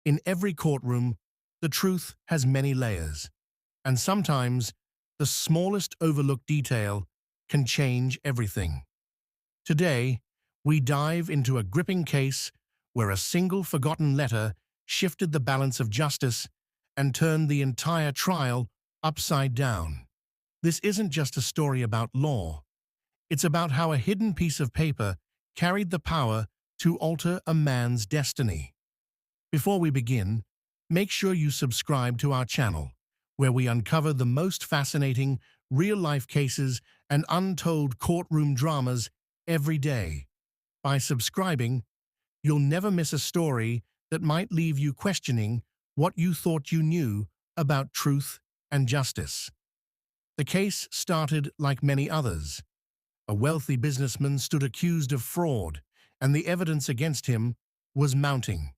In every courtroom, the truth has many layers, and sometimes the smallest overlooked detail can change everything. Today, we dive into a gripping case where a single forgotten letter shifted the balance of justice and turned the entire trial upside down. This isn't just a story about law. It's about how a hidden piece of paper carried the power to alter a man's destiny. Before we begin, make sure you subscribe to our channel, where we uncover the most fascinating, real-life cases and untold courtroom dramas every day. By subscribing, you'll never miss a story that might leave you questioning what you thought you knew about truth and justice. The case started like many others. A wealthy businessman stood accused of fraud, and the evidence against him was mounting.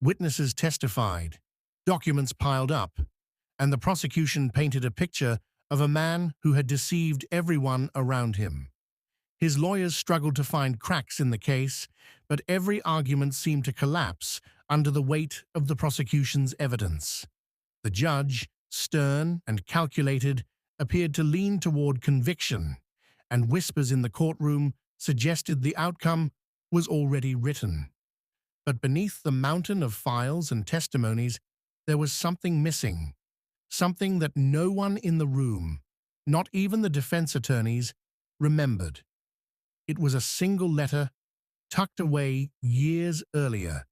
Witnesses testified, documents piled up, and the prosecution painted a picture of a man who had deceived everyone around him. His lawyers struggled to find cracks in the case, but every argument seemed to collapse under the weight of the prosecution's evidence. The judge, stern and calculated, appeared to lean toward conviction, and whispers in the courtroom suggested the outcome was already written. But beneath the mountain of files and testimonies, there was something missing, something that no one in the room, not even the defense attorneys, remembered. It was a single letter, tucked away years earlier,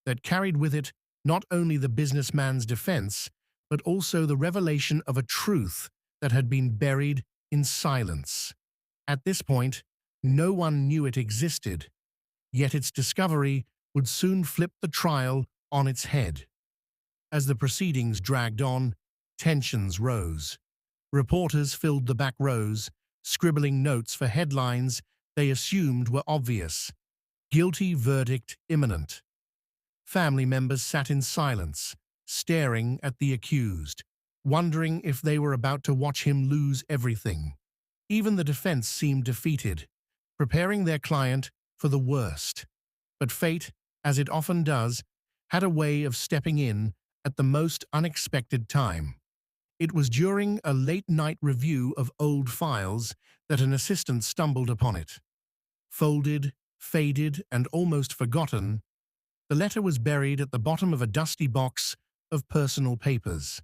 that carried with it not only the businessman's defense, but also the revelation of a truth that had been buried in silence. At this point, no one knew it existed, yet its discovery would soon flip the trial on its head. As the proceedings dragged on, tensions rose. Reporters filled the back rows, scribbling notes for headlines they assumed were obvious. Guilty verdict imminent. Family members sat in silence, staring at the accused, wondering if they were about to watch him lose everything. Even the defense seemed defeated, preparing their client for the worst. But fate, as it often does, had a way of stepping in at the most unexpected time. It was during a late-night review of old files that an assistant stumbled upon it. Folded, faded, and almost forgotten, the letter was buried at the bottom of a dusty box of personal papers.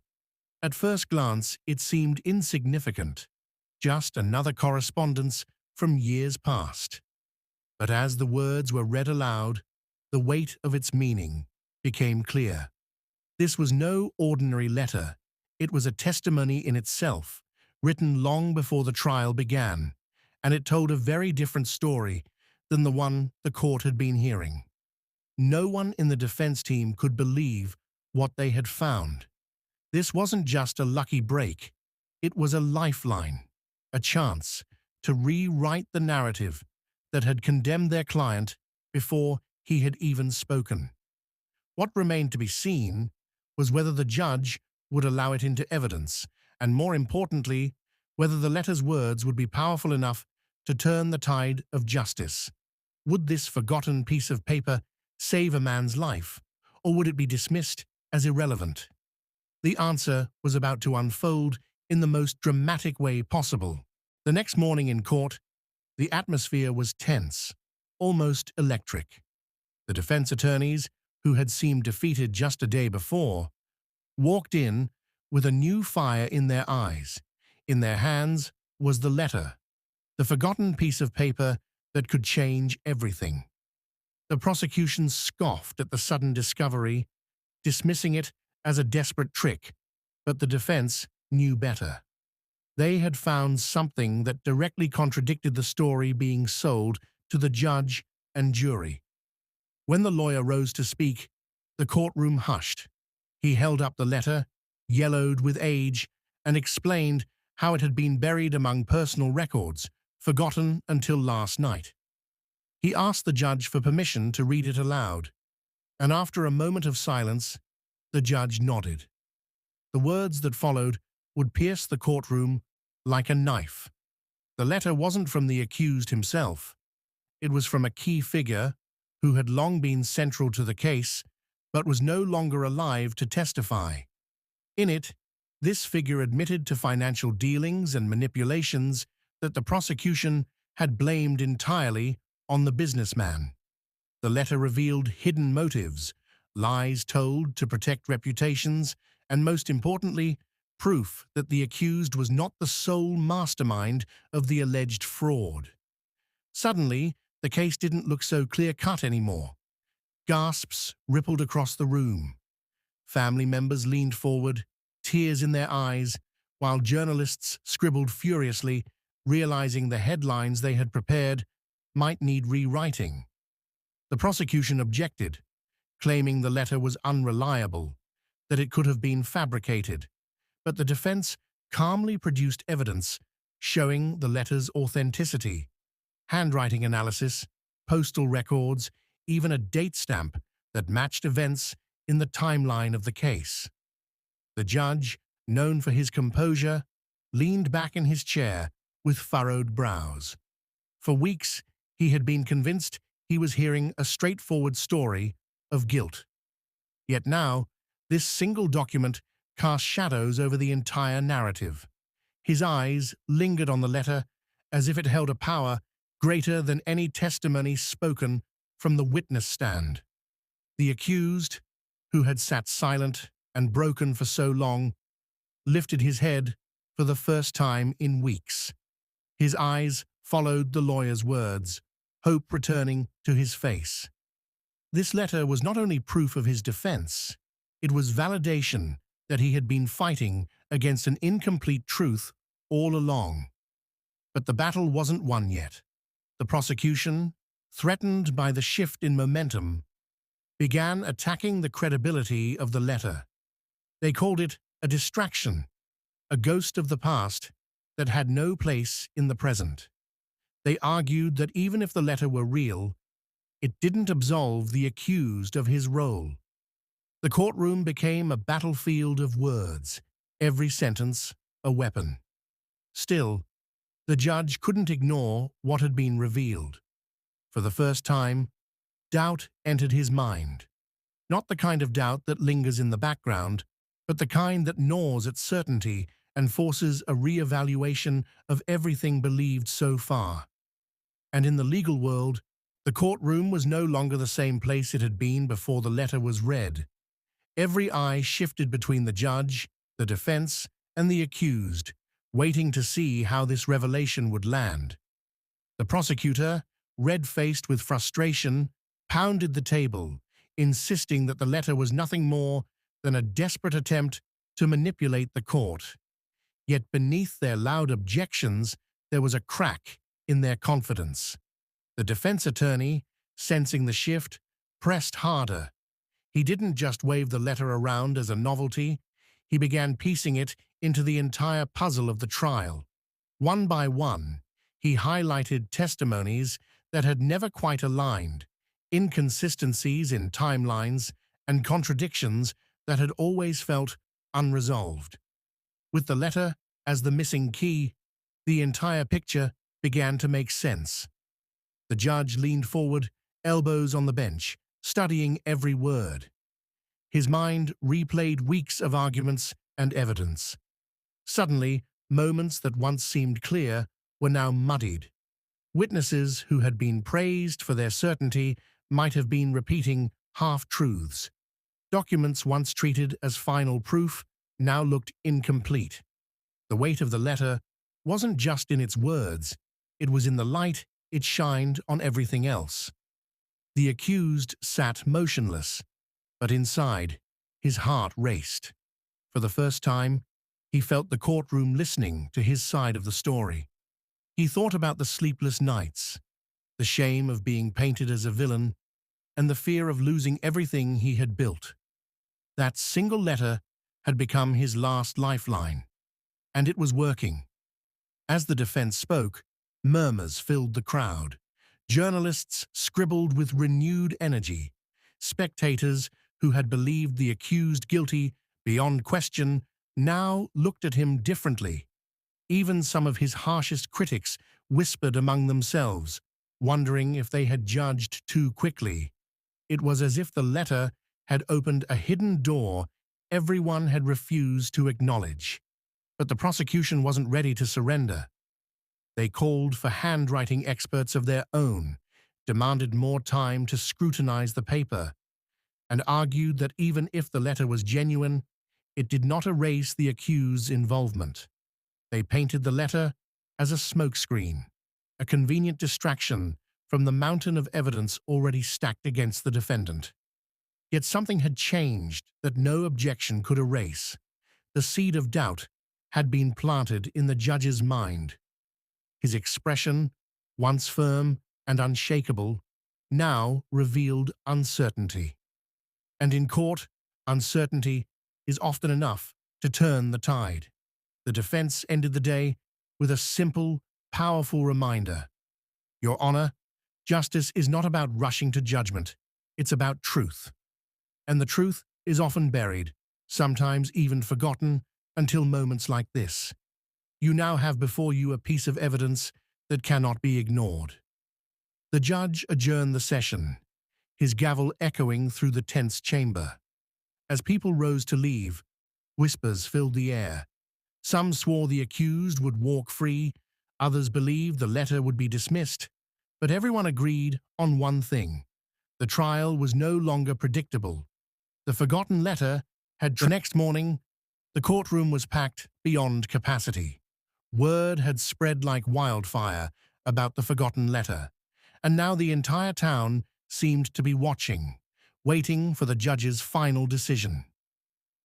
At first glance, it seemed insignificant, just another correspondence from years past. But as the words were read aloud, the weight of its meaning became clear. This was no ordinary letter. It was a testimony in itself, written long before the trial began, and it told a very different story than the one the court had been hearing. No one in the defense team could believe what they had found. This wasn't just a lucky break. It was a lifeline, a chance to rewrite the narrative that had condemned their client before he had even spoken. What remained to be seen was whether the judge would allow it into evidence, and more importantly, whether the letter's words would be powerful enough to turn the tide of justice. Would this forgotten piece of paper save a man's life, or would it be dismissed as irrelevant? The answer was about to unfold in the most dramatic way possible. The next morning in court, the atmosphere was tense, almost electric. The defense attorneys, who had seemed defeated just a day before, walked in with a new fire in their eyes. In their hands was the letter, the forgotten piece of paper that could change everything. The prosecution scoffed at the sudden discovery, dismissing it as a desperate trick, but the defense knew better. They had found something that directly contradicted the story being sold to the judge and jury. When the lawyer rose to speak, the courtroom hushed. He held up the letter, yellowed with age, and explained how it had been buried among personal records, forgotten until last night. He asked the judge for permission to read it aloud, and after a moment of silence, the judge nodded. The words that followed would pierce the courtroom like a knife. The letter wasn't from the accused himself. It was from a key figure who had long been central to the case, but was no longer alive to testify. In it, this figure admitted to financial dealings and manipulations that the prosecution had blamed entirely on the businessman. The letter revealed hidden motives, lies told to protect reputations, and most importantly, proof that the accused was not the sole mastermind of the alleged fraud. Suddenly, the case didn't look so clear-cut anymore. Gasps rippled across the room. Family members leaned forward, tears in their eyes, while journalists scribbled furiously, realizing the headlines they had prepared might need rewriting. The prosecution objected, claiming the letter was unreliable, that it could have been fabricated, but the defense calmly produced evidence showing the letter's authenticity: handwriting analysis, postal records, even a date stamp that matched events in the timeline of the case. The judge, known for his composure, leaned back in his chair with furrowed brows. For weeks, he had been convinced he was hearing a straightforward story of guilt. Yet now, this single document cast shadows over the entire narrative. His eyes lingered on the letter as if it held a power greater than any testimony spoken from the witness stand. The accused, who had sat silent and broken for so long, lifted his head for the first time in weeks. His eyes followed the lawyer's words, hope returning to his face. This letter was not only proof of his defense, it was validation that he had been fighting against an incomplete truth all along. But the battle wasn't won yet. The prosecution, threatened by the shift in momentum, began attacking the credibility of the letter. They called it a distraction, a ghost of the past that had no place in the present. They argued that even if the letter were real, it didn't absolve the accused of his role. The courtroom became a battlefield of words, every sentence a weapon. Still, the judge couldn't ignore what had been revealed. For the first time, doubt entered his mind. Not the kind of doubt that lingers in the background, but the kind that gnaws at certainty and forces a re-evaluation of everything believed so far. And in the legal world, the courtroom was no longer the same place it had been before the letter was read. Every eye shifted between the judge, the defense, and the accused, waiting to see how this revelation would land. The prosecutor, red-faced with frustration, pounded the table, insisting that the letter was nothing more than a desperate attempt to manipulate the court. Yet beneath their loud objections, there was a crack in their confidence. The defense attorney, sensing the shift, pressed harder. He didn't just wave the letter around as a novelty, he began piecing it into the entire puzzle of the trial. One by one, he highlighted testimonies that had never quite aligned, inconsistencies in timelines, and contradictions that had always felt unresolved. With the letter as the missing key, the entire picture began to make sense. The judge leaned forward, elbows on the bench, studying every word. His mind replayed weeks of arguments and evidence. Suddenly, moments that once seemed clear were now muddied. Witnesses who had been praised for their certainty might have been repeating half-truths. Documents once treated as final proof now looked incomplete. The weight of the letter wasn't just in its words, it was in the light it shined on everything else. The accused sat motionless, but inside, his heart raced. For the first time, he felt the courtroom listening to his side of the story. He thought about the sleepless nights, the shame of being painted as a villain, and the fear of losing everything he had built. That single letter had become his last lifeline, and it was working. As the defense spoke, murmurs filled the crowd. Journalists scribbled with renewed energy. Spectators who had believed the accused guilty beyond question now looked at him differently. Even some of his harshest critics whispered among themselves, wondering if they had judged too quickly. It was as if the letter had opened a hidden door everyone had refused to acknowledge. But the prosecution wasn't ready to surrender. They called for handwriting experts of their own, demanded more time to scrutinize the paper, and argued that even if the letter was genuine, it did not erase the accused's involvement. They painted the letter as a smokescreen, a convenient distraction from the mountain of evidence already stacked against the defendant. Yet something had changed that no objection could erase. The seed of doubt had been planted in the judge's mind. His expression, once firm and unshakable, now revealed uncertainty. And in court, uncertainty is often enough to turn the tide. The defense ended the day with a simple, powerful reminder. Your Honor, justice is not about rushing to judgment. It's about truth. And the truth is often buried, sometimes even forgotten, until moments like this. You now have before you a piece of evidence that cannot be ignored. The judge adjourned the session, his gavel echoing through the tense chamber. As people rose to leave, whispers filled the air. Some swore the accused would walk free, others believed the letter would be dismissed, but everyone agreed on one thing. The trial was no longer predictable. The forgotten letter had the next morning, the courtroom was packed beyond capacity. Word had spread like wildfire about the forgotten letter, and now the entire town seemed to be watching, waiting for the judge's final decision.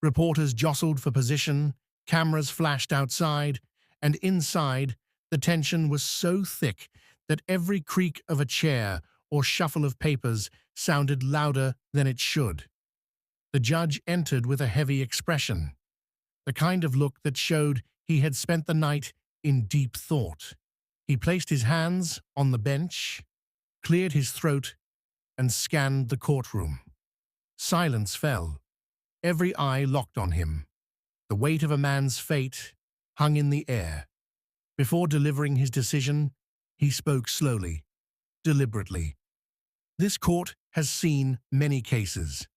Reporters jostled for position, cameras flashed outside, and inside, the tension was so thick that every creak of a chair or shuffle of papers sounded louder than it should. The judge entered with a heavy expression, the kind of look that showed he had spent the night in deep thought. He placed his hands on the bench, cleared his throat, and scanned the courtroom. Silence fell. Every eye locked on him. The weight of a man's fate hung in the air. Before delivering his decision, he spoke slowly, deliberately. This court has seen many cases.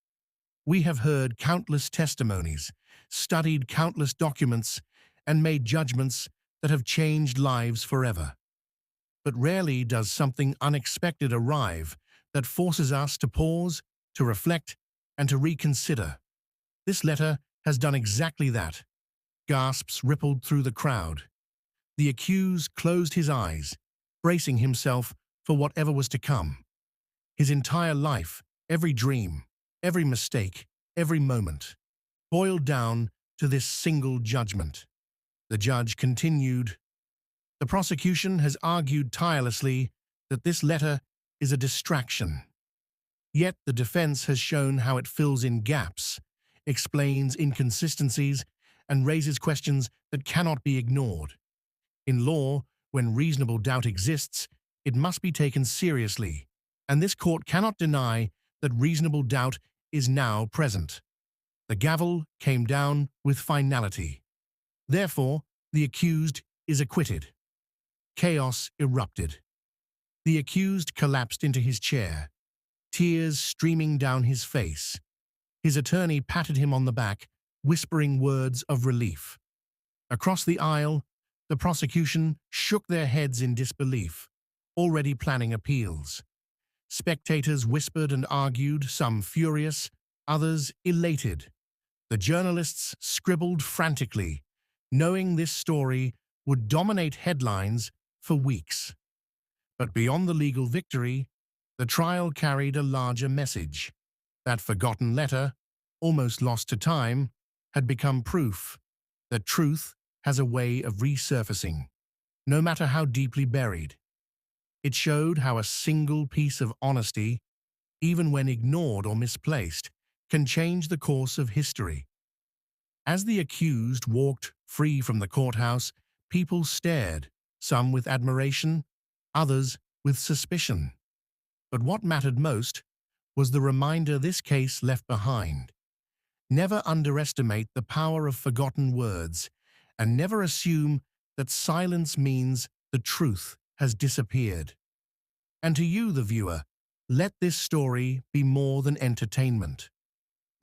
We have heard countless testimonies, studied countless documents, and made judgments that have changed lives forever. But rarely does something unexpected arrive that forces us to pause, to reflect, and to reconsider. This letter has done exactly that. Gasps rippled through the crowd. The accused closed his eyes, bracing himself for whatever was to come. His entire life, every dream, every mistake, every moment, boiled down to this single judgment. The judge continued, "The prosecution has argued tirelessly that this letter is a distraction. Yet the defense has shown how it fills in gaps, explains inconsistencies, and raises questions that cannot be ignored. In law, when reasonable doubt exists, it must be taken seriously, and this court cannot deny that reasonable doubt is now present." The gavel came down with finality. Therefore, the accused is acquitted. Chaos erupted. The accused collapsed into his chair, tears streaming down his face. His attorney patted him on the back, whispering words of relief. Across the aisle, the prosecution shook their heads in disbelief, already planning appeals. Spectators whispered and argued, some furious, others elated. The journalists scribbled frantically, knowing this story would dominate headlines for weeks. But beyond the legal victory, the trial carried a larger message. That forgotten letter, almost lost to time, had become proof that truth has a way of resurfacing, no matter how deeply buried. It showed how a single piece of honesty, even when ignored or misplaced, can change the course of history. As the accused walked free from the courthouse, people stared, some with admiration, others with suspicion. But what mattered most was the reminder this case left behind. Never underestimate the power of forgotten words, and never assume that silence means the truth has disappeared. And to you, the viewer, let this story be more than entertainment.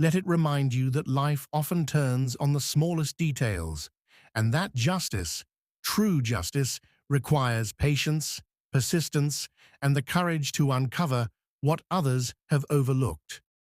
let it remind you that life often turns on the smallest details, and that justice, true justice, requires patience, persistence, and the courage to uncover what others have overlooked.